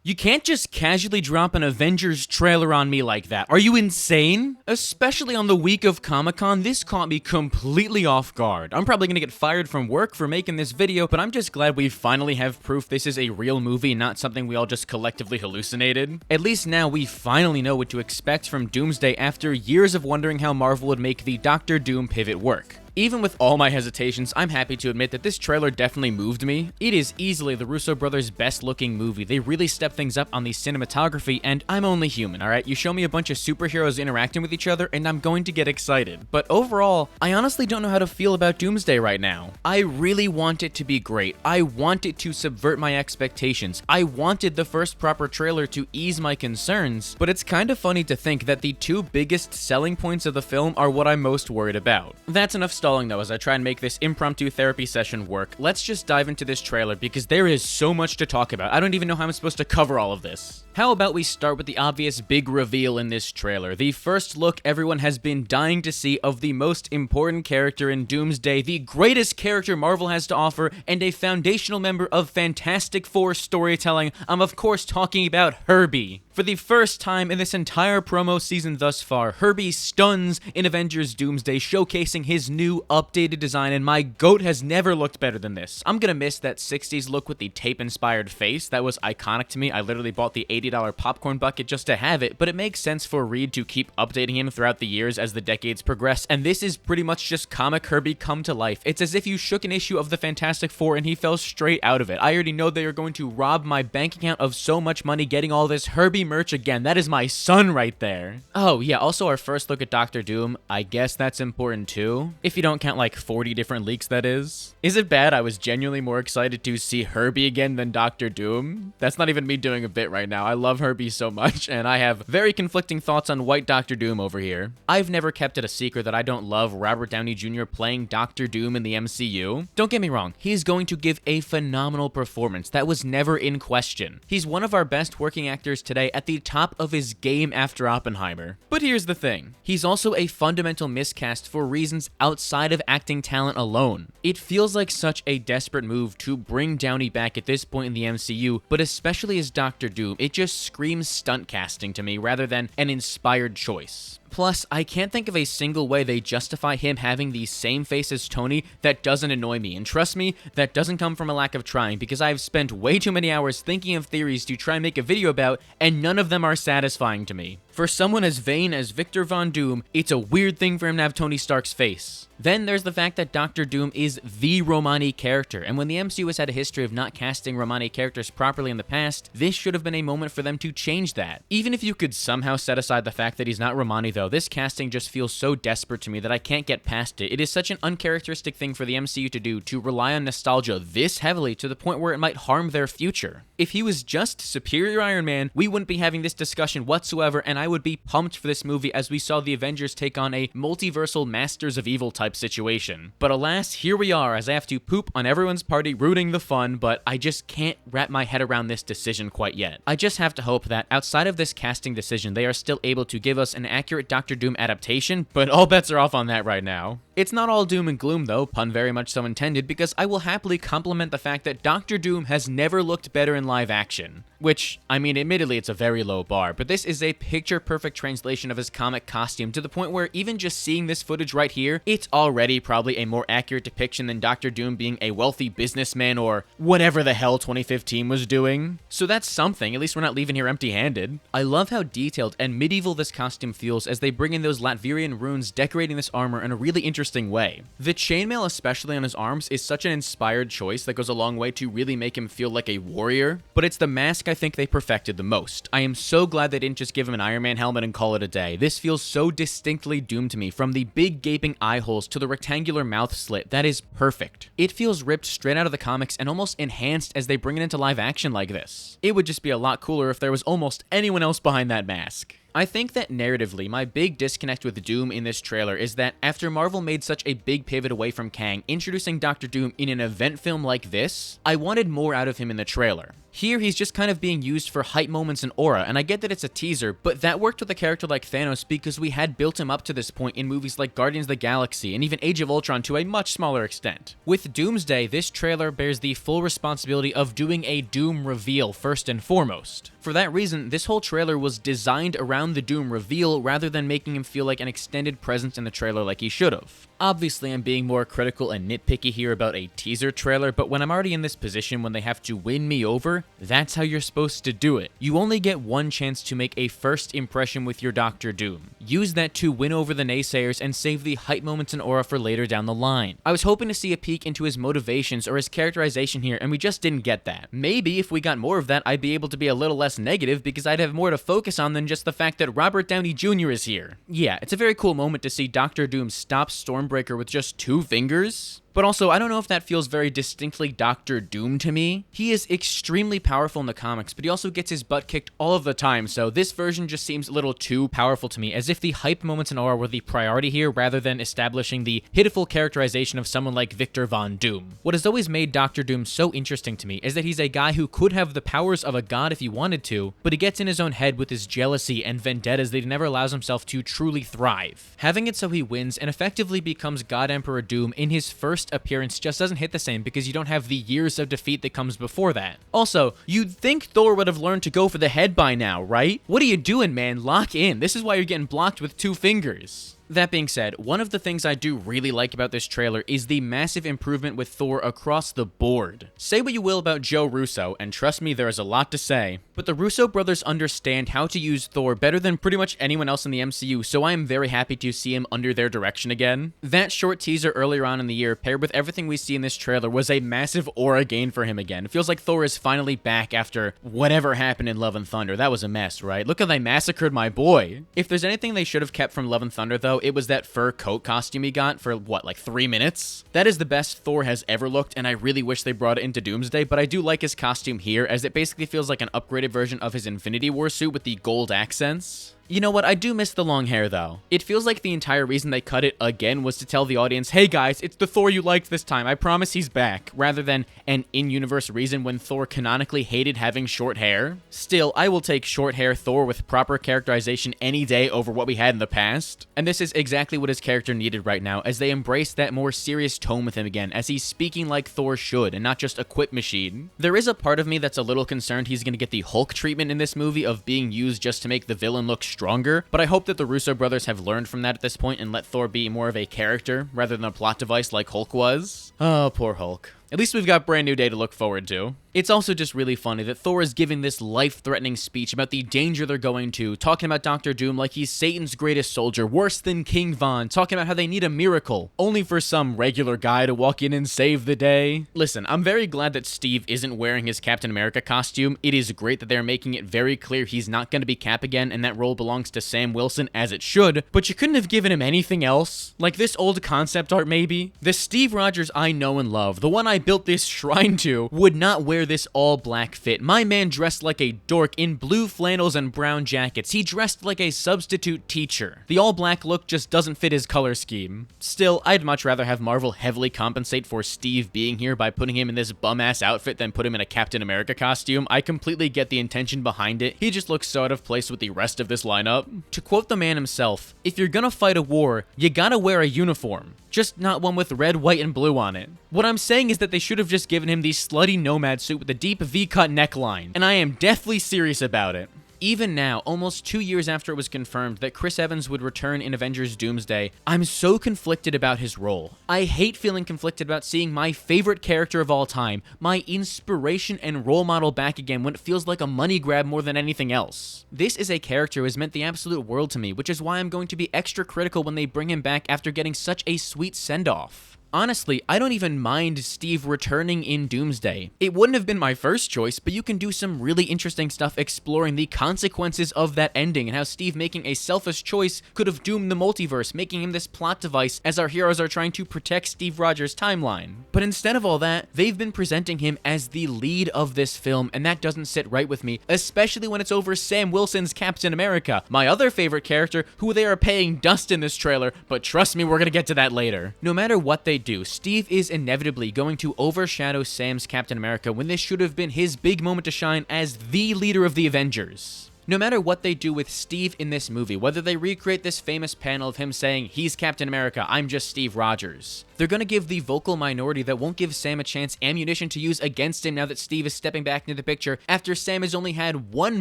You can't just casually drop an Avengers trailer on me like that. Are you insane? Especially on the week of Comic-Con, this caught me completely off guard. I'm probably gonna get fired from work for making this video, but I'm just glad we finally have proof this is a real movie, not something we all just collectively hallucinated. At least now we finally know what to expect from Doomsday after years of wondering how Marvel would make the Doctor Doom pivot work. Even with all my hesitations, I'm happy to admit that this trailer definitely moved me. It is easily the Russo brothers' best looking movie. They really step things up on the cinematography, and I'm only human, alright? You show me a bunch of superheroes interacting with each other, and I'm going to get excited. But overall, I honestly don't know how to feel about Doomsday right now. I really want it to be great. I want it to subvert my expectations. I wanted the first proper trailer to ease my concerns, but it's kind of funny to think that the two biggest selling points of the film are what I'm most worried about. That's enough stalling though as I try and make this impromptu therapy session work. Let's just dive into this trailer because there is so much to talk about. I don't even know how I'm supposed to cover all of this. How about we start with the obvious big reveal in this trailer, the first look everyone has been dying to see of the most important character in Doomsday, the greatest character Marvel has to offer, and a foundational member of Fantastic Four storytelling. I'm of course talking about Herbie. For the first time in this entire promo season thus far, Herbie stuns in Avengers Doomsday, showcasing his new updated design, and my goat has never looked better than this. I'm gonna miss that 60s look with the tape-inspired face. That was iconic to me. I literally bought the $80 popcorn bucket just to have it, but it makes sense for Reed to keep updating him throughout the years as the decades progress, and this is pretty much just comic Herbie come to life. It's as if you shook an issue of the Fantastic Four and he fell straight out of it. I already know they are going to rob my bank account of so much money getting all this Herbie merch again. That is my son right there. Oh yeah, also our first look at Doctor Doom, I guess that's important too. If you don't count like 40 different leaks, that is. Is it bad I was genuinely more excited to see Herbie again than Doctor Doom? That's not even me doing a bit right now. I love Herbie so much, and I have very conflicting thoughts on White Doctor Doom over here. I've never kept it a secret that I don't love Robert Downey Jr. playing Doctor Doom in the MCU. Don't get me wrong, he's going to give a phenomenal performance. That was never in question. He's one of our best working actors today, at the top of his game after Oppenheimer. But here's the thing. He's also a fundamental miscast for reasons outside of acting talent alone. It feels like such a desperate move to bring Downey back at this point in the MCU, but especially as Doctor Doom, it just screams stunt casting to me rather than an inspired choice. Plus, I can't think of a single way they justify him having the same face as Tony that doesn't annoy me. And trust me, that doesn't come from a lack of trying, because I've spent way too many hours thinking of theories to try and make a video about, and none of them are satisfying to me. For someone as vain as Victor Von Doom, it's a weird thing for him to have Tony Stark's face. Then there's the fact that Doctor Doom is the Romani character, and when the MCU has had a history of not casting Romani characters properly in the past, this should have been a moment for them to change that. Even if you could somehow set aside the fact that he's not Romani though, this casting just feels so desperate to me that I can't get past it. It is such an uncharacteristic thing for the MCU to do, to rely on nostalgia this heavily to the point where it might harm their future. If he was just Superior Iron Man, we wouldn't be having this discussion whatsoever, and I would be pumped for this movie as we saw the Avengers take on a multiversal Masters of Evil type situation. But alas, here we are as I have to poop on everyone's party rooting the fun, but I just can't wrap my head around this decision quite yet. I just have to hope that outside of this casting decision, they are still able to give us an accurate Doctor Doom adaptation, but all bets are off on that right now. It's not all doom and gloom though, pun very much so intended, because I will happily compliment the fact that Doctor Doom has never looked better in live action. Which, I mean, admittedly it's a very low bar, but this is a picture-perfect translation of his comic costume to the point where even just seeing this footage right here, it's already probably a more accurate depiction than Doctor Doom being a wealthy businessman or whatever the hell 2015 was doing. So that's something, at least we're not leaving here empty-handed. I love how detailed and medieval this costume feels as they bring in those Latvian runes decorating this armor in a really interesting way. The chainmail, especially on his arms, is such an inspired choice that goes a long way to really make him feel like a warrior, but it's the mask I think they perfected the most. I am so glad they didn't just give him an Iron Man helmet and call it a day. This feels so distinctly Doom to me, from the big gaping eye holes to the rectangular mouth slit. That is perfect. It feels ripped straight out of the comics and almost enhanced as they bring it into live action like this. It would just be a lot cooler if there was almost anyone else behind that mask. I think that narratively, my big disconnect with Doom in this trailer is that after Marvel made such a big pivot away from Kang, introducing Doctor Doom in an event film like this, I wanted more out of him in the trailer. Here, he's just kind of being used for hype moments and aura, and I get that it's a teaser, but that worked with a character like Thanos because we had built him up to this point in movies like Guardians of the Galaxy and even Age of Ultron to a much smaller extent. With Doomsday, this trailer bears the full responsibility of doing a Doom reveal first and foremost. For that reason, this whole trailer was designed around the Doom reveal rather than making him feel like an extended presence in the trailer like he should have. Obviously, I'm being more critical and nitpicky here about a teaser trailer, but when I'm already in this position when they have to win me over, that's how you're supposed to do it. You only get one chance to make a first impression with your Doctor Doom. Use that to win over the naysayers and save the hype moments and aura for later down the line. I was hoping to see a peek into his motivations or his characterization here, and we just didn't get that. Maybe if we got more of that, I'd be able to be a little less negative because I'd have more to focus on than just the fact that Robert Downey Jr. is here. Yeah, it's a very cool moment to see Doctor Doom stop Stormbreaker with just 2 fingers. But also, I don't know if that feels very distinctly Doctor Doom to me. He is extremely powerful in the comics, but he also gets his butt kicked all of the time, so this version just seems a little too powerful to me, as if the hype moments and aura were the priority here rather than establishing the pitiful characterization of someone like Victor Von Doom. What has always made Doctor Doom so interesting to me is that he's a guy who could have the powers of a god if he wanted to, but he gets in his own head with his jealousy and vendettas that he never allows himself to truly thrive. Having it so he wins and effectively becomes God Emperor Doom in his first appearance just doesn't hit the same because you don't have the years of defeat that comes before that. Also, you'd think Thor would have learned to go for the head by now, right? What are you doing, man? Lock in. This is why you're getting blocked with 2 fingers. That being said, one of the things I do really like about this trailer is the massive improvement with Thor across the board. Say what you will about Joe Russo, and trust me, there is a lot to say, but the Russo brothers understand how to use Thor better than pretty much anyone else in the MCU, so I am very happy to see him under their direction again. That short teaser earlier on in the year, paired with everything we see in this trailer, was a massive aura gain for him again. It feels like Thor is finally back after whatever happened in Love and Thunder. That was a mess, right? Look how they massacred my boy. If there's anything they should have kept from Love and Thunder, though, it was that fur coat costume he got for, what, like 3 minutes? That is the best Thor has ever looked, and I really wish they brought it into Doomsday, but I do like his costume here, as it basically feels like an upgraded version of his Infinity War suit with the gold accents. You know what, I do miss the long hair though. It feels like the entire reason they cut it again was to tell the audience, hey guys, it's the Thor you liked this time, I promise he's back, rather than an in-universe reason when Thor canonically hated having short hair. Still, I will take short hair Thor with proper characterization any day over what we had in the past. And this is exactly what his character needed right now, as they embrace that more serious tone with him again, as he's speaking like Thor should, and not just a quip machine. There is a part of me that's a little concerned he's gonna get the Hulk treatment in this movie of being used just to make the villain look stronger, but I hope that the Russo brothers have learned from that at this point and let Thor be more of a character rather than a plot device like Hulk was. Oh, poor Hulk. At least we've got Brand New Day to look forward to. It's also just really funny that Thor is giving this life-threatening speech about the danger they're going to, talking about Doctor Doom like he's Satan's greatest soldier, worse than King Von, talking about how they need a miracle, only for some regular guy to walk in and save the day. Listen, I'm very glad that Steve isn't wearing his Captain America costume. It is great that they're making it very clear he's not going to be Cap again and that role belongs to Sam Wilson as it should, but you couldn't have given him anything else? Like this old concept art maybe? The Steve Rogers I know and love, the one I built this shrine to, would not wear this all-black fit. My man dressed like a dork in blue flannels and brown jackets. He dressed like a substitute teacher. The all-black look just doesn't fit his color scheme. Still, I'd much rather have Marvel heavily compensate for Steve being here by putting him in this bum-ass outfit than put him in a Captain America costume. I completely get the intention behind it. He just looks so out of place with the rest of this lineup. To quote the man himself, if you're gonna fight a war, you gotta wear a uniform. Just not one with red, white, and blue on it. What I'm saying is that they should have just given him the slutty nomad suit with the deep V-cut neckline, and I am deathly serious about it. Even now, almost 2 years after it was confirmed that Chris Evans would return in Avengers Doomsday, I'm so conflicted about his role. I hate feeling conflicted about seeing my favorite character of all time, my inspiration and role model back again when it feels like a money grab more than anything else. This is a character who has meant the absolute world to me, which is why I'm going to be extra critical when they bring him back after getting such a sweet send-off. Honestly, I don't even mind Steve returning in Doomsday. It wouldn't have been my first choice, but you can do some really interesting stuff exploring the consequences of that ending and how Steve making a selfish choice could have doomed the multiverse, making him this plot device as our heroes are trying to protect Steve Rogers' timeline. But instead of all that, they've been presenting him as the lead of this film, and that doesn't sit right with me, especially when it's over Sam Wilson's Captain America, my other favorite character, who they are paying dust in this trailer, but trust me, we're gonna get to that later. No matter what they do, Steve is inevitably going to overshadow Sam's Captain America when this should have been his big moment to shine as the leader of the Avengers. No matter what they do with Steve in this movie, whether they recreate this famous panel of him saying, "He's Captain America, I'm just Steve Rogers," they're gonna give the vocal minority that won't give Sam a chance ammunition to use against him now that Steve is stepping back into the picture after Sam has only had one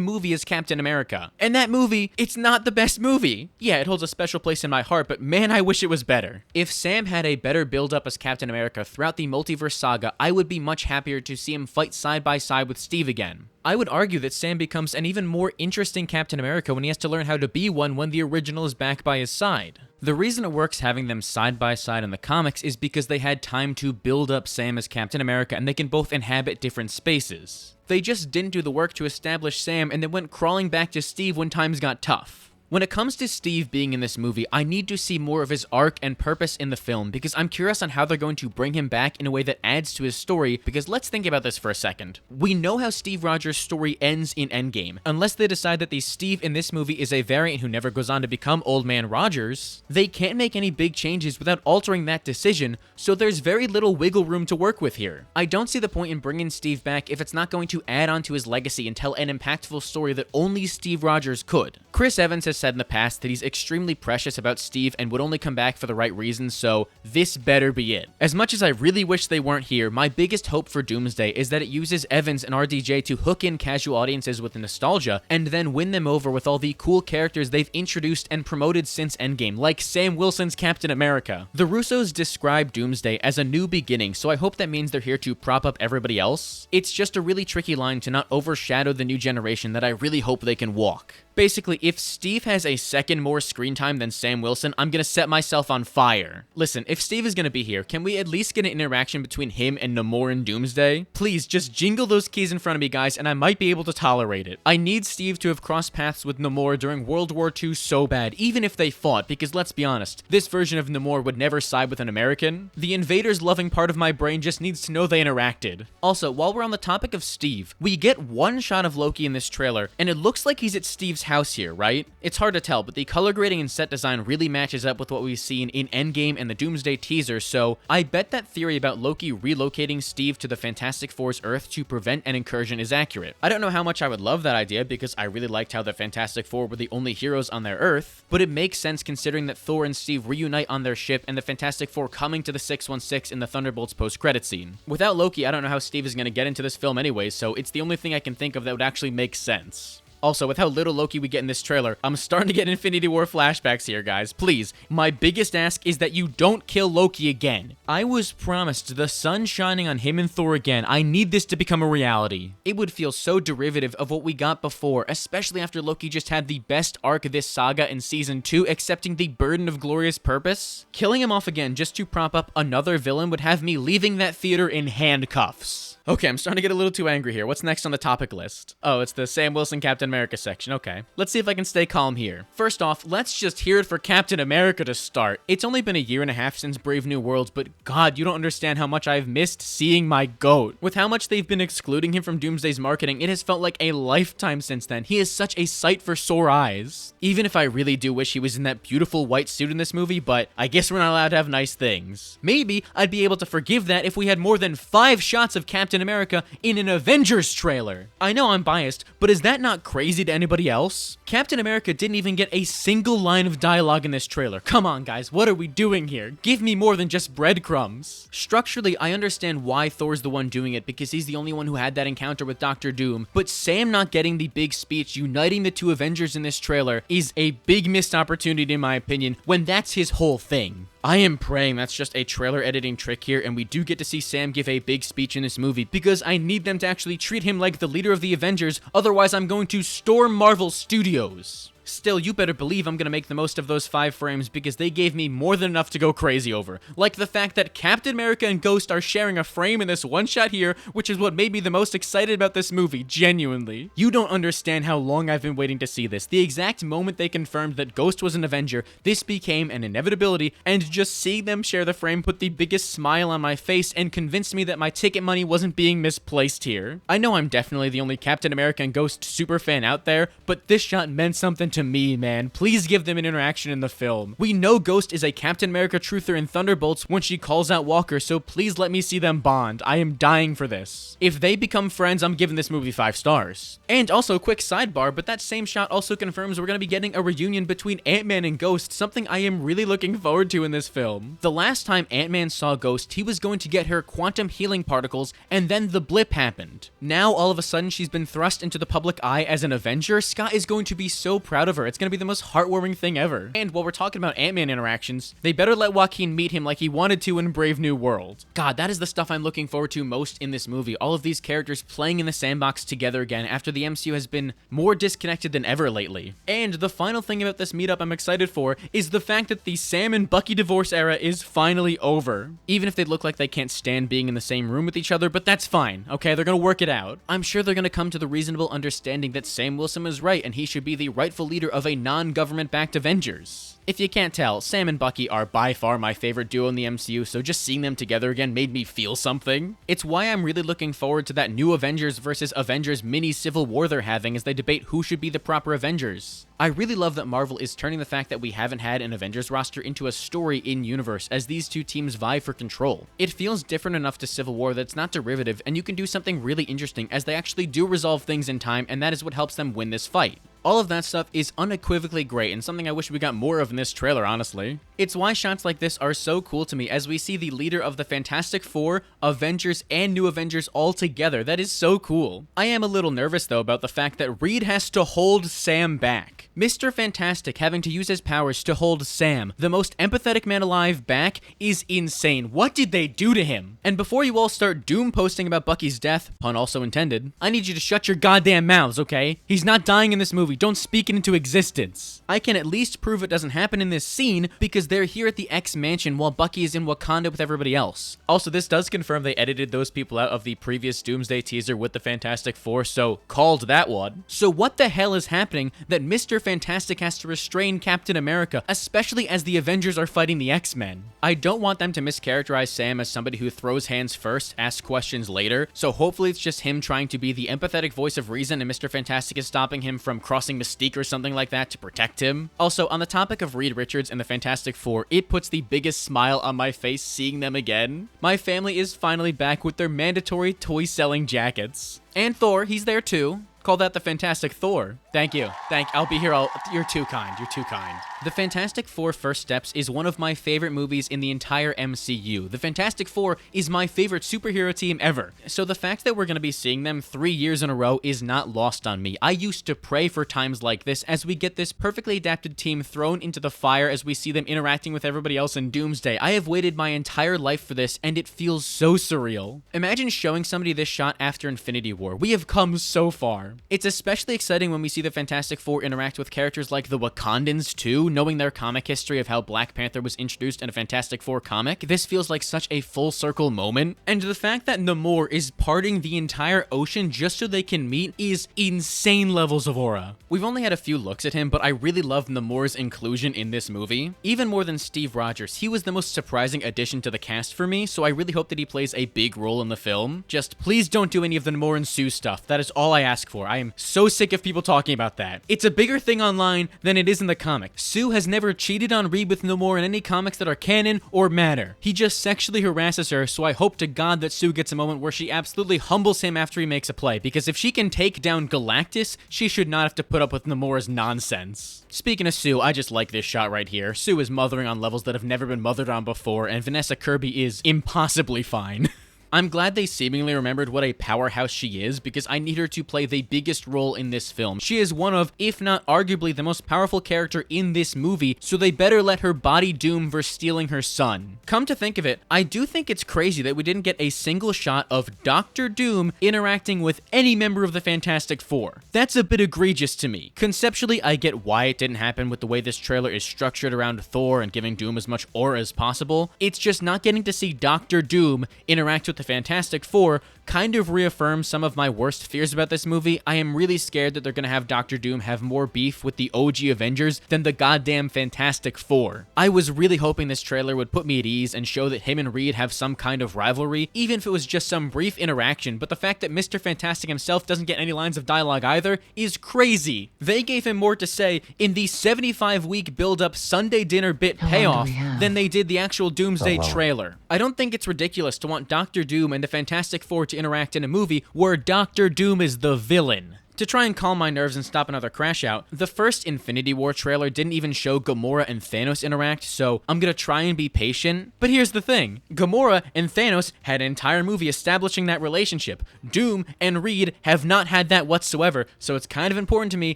movie as Captain America. And that movie, it's not the best movie. Yeah, it holds a special place in my heart, but man, I wish it was better. If Sam had a better build-up as Captain America throughout the multiverse saga, I would be much happier to see him fight side by side with Steve again. I would argue that Sam becomes an even more interesting Captain America when he has to learn how to be one when the original is back by his side. The reason it works having them side by side in the comics is because they had time to build up Sam as Captain America and they can both inhabit different spaces. They just didn't do the work to establish Sam and then went crawling back to Steve when times got tough. When it comes to Steve being in this movie, I need to see more of his arc and purpose in the film because I'm curious on how they're going to bring him back in a way that adds to his story, because let's think about this for a second. We know how Steve Rogers' story ends in Endgame. Unless they decide that the Steve in this movie is a variant who never goes on to become Old Man Rogers, they can't make any big changes without altering that decision, so there's very little wiggle room to work with here. I don't see the point in bringing Steve back if it's not going to add on to his legacy and tell an impactful story that only Steve Rogers could. Chris Evans has said in the past that he's extremely precious about Steve and would only come back for the right reasons, so this better be it. As much as I really wish they weren't here, my biggest hope for Doomsday is that it uses Evans and RDJ to hook in casual audiences with nostalgia and then win them over with all the cool characters they've introduced and promoted since Endgame, like Sam Wilson's Captain America. The Russos describe Doomsday as a new beginning, so I hope that means they're here to prop up everybody else. It's just a really tricky line to not overshadow the new generation that I really hope they can walk. Basically, if Steve has a second more screen time than Sam Wilson, I'm gonna set myself on fire. Listen, if Steve is gonna be here, can we at least get an interaction between him and Namor in Doomsday? Please, just jingle those keys in front of me, guys, and I might be able to tolerate it. I need Steve to have crossed paths with Namor during World War II so bad, even if they fought, because let's be honest, this version of Namor would never side with an American. The invaders-loving part of my brain just needs to know they interacted. Also, while we're on the topic of Steve, we get one shot of Loki in this trailer, and it looks like he's at Steve's house here, right? It's hard to tell, but the color grading and set design really matches up with what we've seen in Endgame and the Doomsday teaser, so I bet that theory about Loki relocating Steve to the Fantastic Four's Earth to prevent an incursion is accurate. I don't know how much I would love that idea because I really liked how the Fantastic Four were the only heroes on their Earth, but it makes sense considering that Thor and Steve reunite on their ship and the Fantastic Four coming to the 616 in the Thunderbolts post-credit scene. Without Loki, I don't know how Steve is going to get into this film anyway, so it's the only thing I can think of that would actually make sense. Also, with how little Loki we get in this trailer, I'm starting to get Infinity War flashbacks here, guys. Please, my biggest ask is that you don't kill Loki again. I was promised the sun shining on him and Thor again. I need this to become a reality. It would feel so derivative of what we got before, especially after Loki just had the best arc of this saga in Season 2, accepting the burden of glorious purpose. Killing him off again just to prop up another villain would have me leaving that theater in handcuffs. Okay, I'm starting to get a little too angry here. What's next on the topic list? Oh, it's the Sam Wilson Captain America section. Okay. Let's see if I can stay calm here. First off, let's just hear it for Captain America to start. It's only been a year and a half since Brave New Worlds, but God, you don't understand how much I've missed seeing my GOAT. With how much they've been excluding him from Doomsday's marketing, it has felt like a lifetime since then. He is such a sight for sore eyes. Even if I really do wish he was in that beautiful white suit in this movie, but I guess we're not allowed to have nice things. Maybe I'd be able to forgive that if we had more than 5 shots of Captain America in an Avengers trailer. I know I'm biased, but is that not crazy to anybody else? Captain America didn't even get a single line of dialogue in this trailer. Come on, guys, what are we doing here? Give me more than just breadcrumbs. Structurally, I understand why Thor's the one doing it because he's the only one who had that encounter with Dr. Doom, but Sam not getting the big speech uniting the two Avengers in this trailer is a big missed opportunity in my opinion when that's his whole thing. I am praying that's just a trailer editing trick here and we do get to see Sam give a big speech in this movie because I need them to actually treat him like the leader of the Avengers, otherwise I'm going to storm Marvel Studios. Still, you better believe I'm gonna make the most of those 5 frames because they gave me more than enough to go crazy over. Like the fact that Captain America and Ghost are sharing a frame in this one shot here, which is what made me the most excited about this movie, genuinely. You don't understand how long I've been waiting to see this. The exact moment they confirmed that Ghost was an Avenger, this became an inevitability, and just seeing them share the frame put the biggest smile on my face and convinced me that my ticket money wasn't being misplaced here. I know I'm definitely the only Captain America and Ghost superfan out there, but this shot meant something to to me, man. Please give them an interaction in the film. We know Ghost is a Captain America truther in Thunderbolts when she calls out Walker, so please let me see them bond. I am dying for this. If they become friends, I'm giving this movie 5 stars. And also, quick sidebar, but that same shot also confirms we're going to be getting a reunion between Ant-Man and Ghost, something I am really looking forward to in this film. The last time Ant-Man saw Ghost, he was going to get her quantum healing particles, and then the blip happened. Now, all of a sudden, she's been thrust into the public eye as an Avenger. Scott is going to be so proud of her. It's going to be the most heartwarming thing ever. And while we're talking about Ant-Man interactions, they better let Joaquin meet him like he wanted to in Brave New World. God, that is the stuff I'm looking forward to most in this movie. All of these characters playing in the sandbox together again after the MCU has been more disconnected than ever lately. And the final thing about this meetup I'm excited for is the fact that the Sam and Bucky divorce era is finally over. Even if they look like they can't stand being in the same room with each other, but that's fine, okay? They're gonna work it out. I'm sure they're gonna come to the reasonable understanding that Sam Wilson is right and he should be the rightful leader of a non-government backed Avengers. If you can't tell, Sam and Bucky are by far my favorite duo in the MCU, so just seeing them together again made me feel something. It's why I'm really looking forward to that new Avengers versus Avengers mini Civil War they're having as they debate who should be the proper Avengers. I really love that Marvel is turning the fact that we haven't had an Avengers roster into a story in-universe as these two teams vie for control. It feels different enough to Civil War that it's not derivative, and you can do something really interesting as they actually do resolve things in time, and that is what helps them win this fight. All of that stuff is unequivocally great and something I wish we got more of in this trailer, honestly. It's why shots like this are so cool to me as we see the leader of the Fantastic Four, Avengers, and New Avengers all together. That is so cool. I am a little nervous though about the fact that Reed has to hold Sam back. Mr. Fantastic having to use his powers to hold Sam, the most empathetic man alive, back is insane. What did they do to him? And before you all start doom posting about Bucky's death, pun also intended, I need you to shut your goddamn mouths, okay? He's not dying in this movie. Don't speak it into existence. I can at least prove it doesn't happen in this scene because they're here at the X Mansion while Bucky is in Wakanda with everybody else. Also, this does confirm they edited those people out of the previous Doomsday teaser with the Fantastic Four, so called that one. So what the hell is happening that Mr. Fantastic has to restrain Captain America, especially as the Avengers are fighting the X-Men? I don't want them to mischaracterize Sam as somebody who throws hands first, asks questions later, so hopefully it's just him trying to be the empathetic voice of reason and Mr. Fantastic is stopping him from crossing Mystique or something like that to protect him. Also, on the topic of Reed Richards and the Fantastic Four, it puts the biggest smile on my face seeing them again. My family is finally back with their mandatory toy-selling jackets. And Thor, he's there too. Call that the Fantastic Thor. Thank you. I'll be here you're too kind. You're too kind. The Fantastic Four First Steps is one of my favorite movies in the entire MCU. The Fantastic Four is my favorite superhero team ever. So the fact that we're going to be seeing them 3 years in a row is not lost on me. I used to pray for times like this as we get this perfectly adapted team thrown into the fire as we see them interacting with everybody else in Doomsday. I have waited my entire life for this and it feels so surreal. Imagine showing somebody this shot after Infinity War. We have come so far. It's especially exciting when we see the Fantastic Four interact with characters like the Wakandans too, knowing their comic history of how Black Panther was introduced in a Fantastic Four comic. This feels like such a full circle moment, and the fact that Namor is parting the entire ocean just so they can meet is insane levels of aura. We've only had a few looks at him, but I really love Namor's inclusion in this movie. Even more than Steve Rogers, he was the most surprising addition to the cast for me, so I really hope that he plays a big role in the film. Just please don't do any of the Namor and Sue stuff. That is all I ask for. I am so sick of people talking about that. It's a bigger thing online than it is in the comic. Sue has never cheated on Reed with Namor in any comics that are canon or matter. He just sexually harasses her, so I hope to God that Sue gets a moment where she absolutely humbles him after he makes a play, because if she can take down Galactus, she should not have to put up with Namor's nonsense. Speaking of Sue, I just like this shot right here. Sue is mothering on levels that have never been mothered on before, and Vanessa Kirby is impossibly fine. I'm glad they seemingly remembered what a powerhouse she is because I need her to play the biggest role in this film. She is one of, if not arguably, the most powerful character in this movie, so they better let her body Doom versus stealing her son. Come to think of it, I do think it's crazy that we didn't get a single shot of Dr. Doom interacting with any member of the Fantastic Four. That's a bit egregious to me. Conceptually, I get why it didn't happen with the way this trailer is structured around Thor and giving Doom as much aura as possible. It's just not getting to see Dr. Doom interact with the Fantastic Four kind of reaffirms some of my worst fears about this movie. I am really scared that they're gonna have Doctor Doom have more beef with the OG Avengers than the goddamn Fantastic Four. I was really hoping this trailer would put me at ease and show that him and Reed have some kind of rivalry, even if it was just some brief interaction, but the fact that Mr. Fantastic himself doesn't get any lines of dialogue either is crazy. They gave him more to say in the 75-week build-up Sunday dinner bit payoff than they did the actual Doomsday trailer. I don't think it's ridiculous to want Doctor Doom and the Fantastic Four to interact in a movie where Doctor Doom is the villain. To try and calm my nerves and stop another crash out, the first Infinity War trailer didn't even show Gamora and Thanos interact, so I'm gonna try and be patient. But here's the thing, Gamora and Thanos had an entire movie establishing that relationship. Doom and Reed have not had that whatsoever, so it's kind of important to me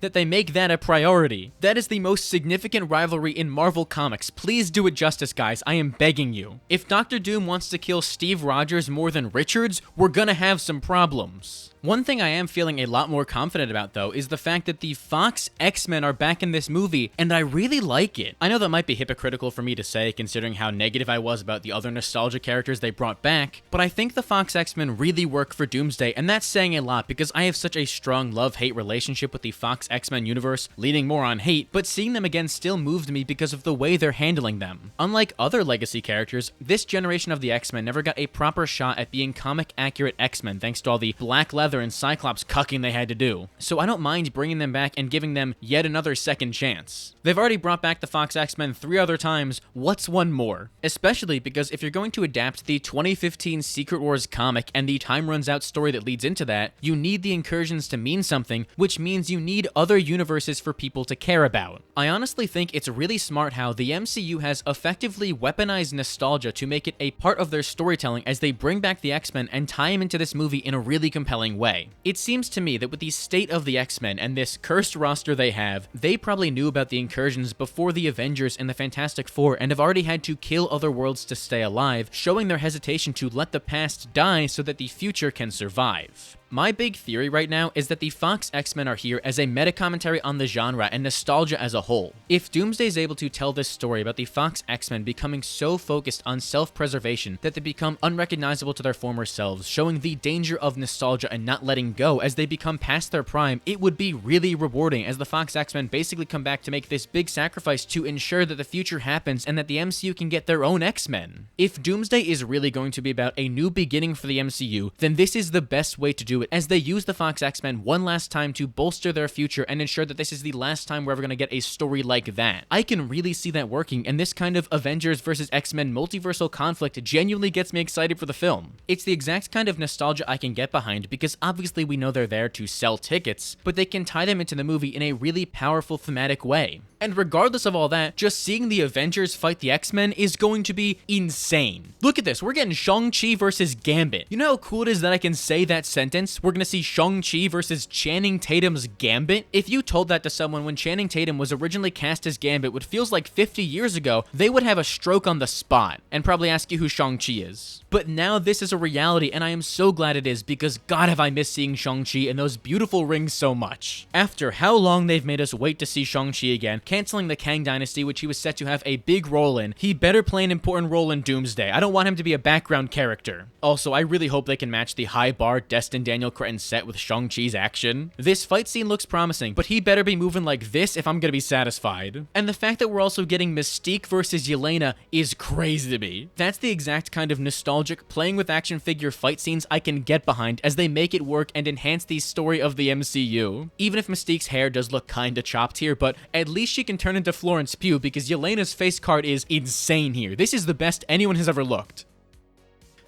that they make that a priority. That is the most significant rivalry in Marvel Comics. Please do it justice, guys. I am begging you. If Doctor Doom wants to kill Steve Rogers more than Richards, we're gonna have some problems. One thing I am feeling a lot more confident about, though, is the fact that the Fox X-Men are back in this movie, and I really like it. I know that might be hypocritical for me to say, considering how negative I was about the other nostalgia characters they brought back, but I think the Fox X-Men really work for Doomsday, and that's saying a lot because I have such a strong love-hate relationship with the Fox X-Men universe, leaning more on hate, but seeing them again still moved me because of the way they're handling them. Unlike other legacy characters, this generation of the X-Men never got a proper shot at being comic-accurate X-Men thanks to all the black leather and Cyclops cucking they had to do. So I don't mind bringing them back and giving them yet another second chance. They've already brought back the Fox X-Men 3 other times, what's one more? Especially because if you're going to adapt the 2015 Secret Wars comic and the Time Runs Out story that leads into that, you need the incursions to mean something, which means you need other universes for people to care about. I honestly think it's really smart how the MCU has effectively weaponized nostalgia to make it a part of their storytelling as they bring back the X-Men and tie them into this movie in a really compelling way. It seems to me that with the state of the X-Men and this cursed roster they have, they probably knew about the incursions before the Avengers and the Fantastic Four and have already had to kill other worlds to stay alive, showing their hesitation to let the past die so that the future can survive. My big theory right now is that the Fox X-Men are here as a meta-commentary on the genre and nostalgia as a whole. If Doomsday is able to tell this story about the Fox X-Men becoming so focused on self-preservation that they become unrecognizable to their former selves, showing the danger of nostalgia and not letting go as they become past their prime, it would be really rewarding as the Fox X-Men basically come back to make this big sacrifice to ensure that the future happens and that the MCU can get their own X-Men. If Doomsday is really going to be about a new beginning for the MCU, then this is the best way to do it, as they use the Fox X-Men one last time to bolster their future and ensure that this is the last time we're ever going to get a story like that. I can really see that working, and this kind of Avengers versus X-Men multiversal conflict genuinely gets me excited for the film. It's the exact kind of nostalgia I can get behind because obviously we know they're there to sell tickets, but they can tie them into the movie in a really powerful thematic way. And regardless of all that, just seeing the Avengers fight the X-Men is going to be insane. Look at this, we're getting Shang-Chi versus Gambit. You know how cool it is that I can say that sentence? We're gonna see Shang-Chi versus Channing Tatum's Gambit? If you told that to someone when Channing Tatum was originally cast as Gambit, what feels like 50 years ago, they would have a stroke on the spot and probably ask you who Shang-Chi is. But now this is a reality, and I am so glad it is because God have I missed seeing Shang-Chi and those beautiful rings so much. After how long they've made us wait to see Shang-Chi again, canceling the Kang Dynasty, which he was set to have a big role in, he better play an important role in Doomsday. I don't want him to be a background character. Also, I really hope they can match the high bar Destin Daniel Cretton set with Shang-Chi's action. This fight scene looks promising, but he better be moving like this if I'm gonna be satisfied. And the fact that we're also getting Mystique versus Yelena is crazy to me. That's the exact kind of nostalgic playing with action figure fight scenes I can get behind as they make it work and enhance the story of the MCU. Even if Mystique's hair does look kinda chopped here, but at least she can turn into Florence Pugh because Yelena's face card is insane here. This is the best anyone has ever looked.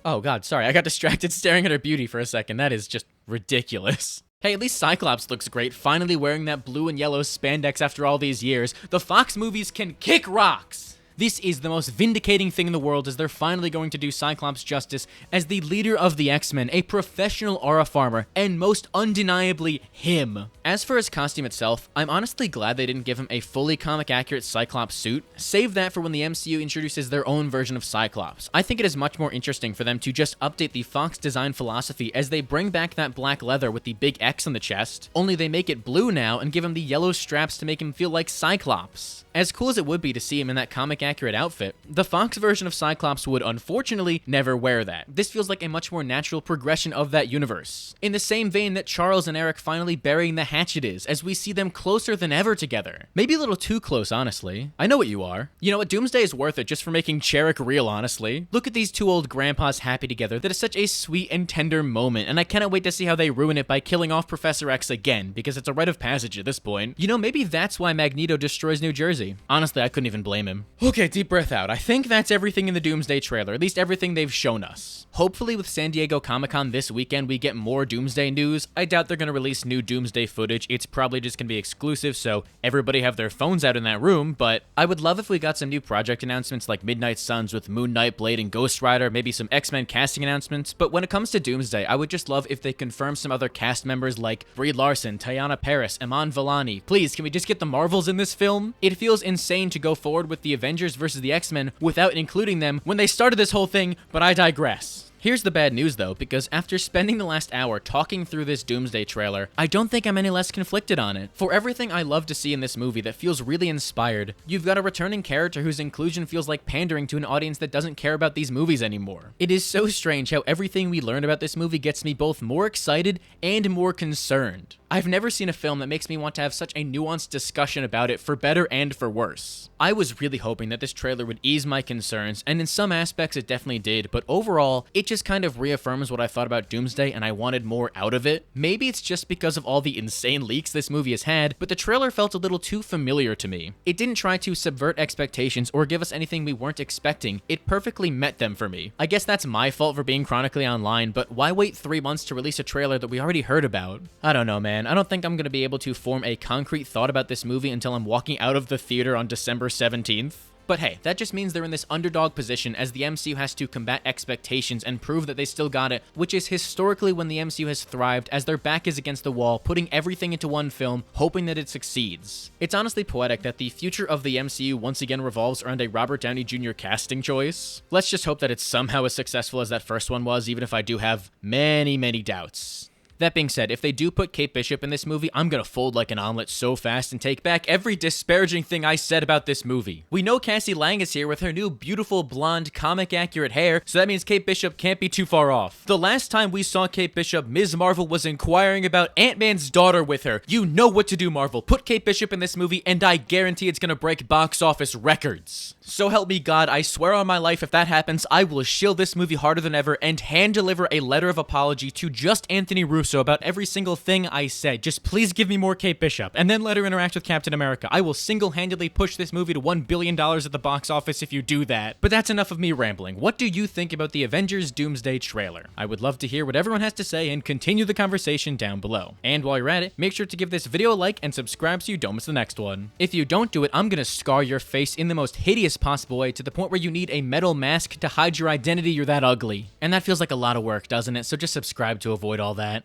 Oh god, sorry, I got distracted staring at her beauty for a second. That is just ridiculous. Hey, at least Cyclops looks great, finally wearing that blue and yellow spandex after all these years. The Fox movies can kick rocks! This is the most vindicating thing in the world as they're finally going to do Cyclops justice as the leader of the X-Men, a professional aura farmer, and most undeniably him. As for his costume itself, I'm honestly glad they didn't give him a fully comic-accurate Cyclops suit. Save that for when the MCU introduces their own version of Cyclops. I think it is much more interesting for them to just update the Fox design philosophy as they bring back that black leather with the big X on the chest, only they make it blue now and give him the yellow straps to make him feel like Cyclops. As cool as it would be to see him in that comic-accurate outfit, the Fox version of Cyclops would unfortunately never wear that. This feels like a much more natural progression of that universe. In the same vein that Charles and Eric finally burying the hatchet is, as we see them closer than ever together. Maybe a little too close, honestly. I know what you are. You know what, Doomsday is worth it just for making Cherrick real, honestly. Look at these two old grandpas happy together. That is such a sweet and tender moment, and I cannot wait to see how they ruin it by killing off Professor X again, because it's a rite of passage at this point. You know, maybe that's why Magneto destroys New Jersey. Honestly, I couldn't even blame him. Okay, deep breath out. I think that's everything in the Doomsday trailer, at least everything they've shown us. Hopefully with San Diego Comic-Con this weekend, we get more Doomsday news. I doubt they're gonna release new Doomsday footage. It's probably just gonna be exclusive, so everybody have their phones out in that room, but I would love if we got some new project announcements like Midnight Suns with Moon Knight, Blade, and Ghost Rider, maybe some X-Men casting announcements, but when it comes to Doomsday, I would just love if they confirm some other cast members like Brie Larson, Teyana Paris, Iman Vellani. Please, can we just get the Marvels in this film? It feels insane to go forward with the Avengers versus the X-Men without including them when they started this whole thing, but I digress. Here's the bad news though, because after spending the last hour talking through this Doomsday trailer, I don't think I'm any less conflicted on it. For everything I love to see in this movie that feels really inspired, you've got a returning character whose inclusion feels like pandering to an audience that doesn't care about these movies anymore. It is so strange how everything we learned about this movie gets me both more excited and more concerned. I've never seen a film that makes me want to have such a nuanced discussion about it for better and for worse. I was really hoping that this trailer would ease my concerns, and in some aspects it definitely did, but overall, it just kind of reaffirms what I thought about Doomsday and I wanted more out of it. Maybe it's just because of all the insane leaks this movie has had, but the trailer felt a little too familiar to me. It didn't try to subvert expectations or give us anything we weren't expecting. It perfectly met them for me. I guess that's my fault for being chronically online, but why wait 3 months to release a trailer that we already heard about? I don't know, man. I don't think I'm going to be able to form a concrete thought about this movie until I'm walking out of the theater on December 17th. But hey, that just means they're in this underdog position as the MCU has to combat expectations and prove that they still got it, which is historically when the MCU has thrived, as their back is against the wall, putting everything into one film, hoping that it succeeds. It's honestly poetic that the future of the MCU once again revolves around a Robert Downey Jr. casting choice. Let's just hope that it's somehow as successful as that first one was, even if I do have many doubts. That being said, if they do put Kate Bishop in this movie, I'm gonna fold like an omelet so fast and take back every disparaging thing I said about this movie. We know Cassie Lang is here with her new beautiful blonde comic-accurate hair, so that means Kate Bishop can't be too far off. The last time we saw Kate Bishop, Ms. Marvel was inquiring about Ant-Man's daughter with her. You know what to do, Marvel. Put Kate Bishop in this movie, and I guarantee it's gonna break box office records. So help me God, I swear on my life, if that happens, I will shield this movie harder than ever and hand-deliver a letter of apology to just Anthony Russo about every single thing I said. Just please give me more Kate Bishop, and then let her interact with Captain America. I will single-handedly push this movie to $1 billion at the box office if you do that. But that's enough of me rambling. What do you think about the Avengers Doomsday trailer? I would love to hear what everyone has to say and continue the conversation down below. And while you're at it, make sure to give this video a like and subscribe so you don't miss the next one. If you don't do it, I'm gonna scar your face in the most hideous possible way, to the point where you need a metal mask to hide your identity. You're that ugly. And that feels like a lot of work, doesn't it? So just subscribe to avoid all that.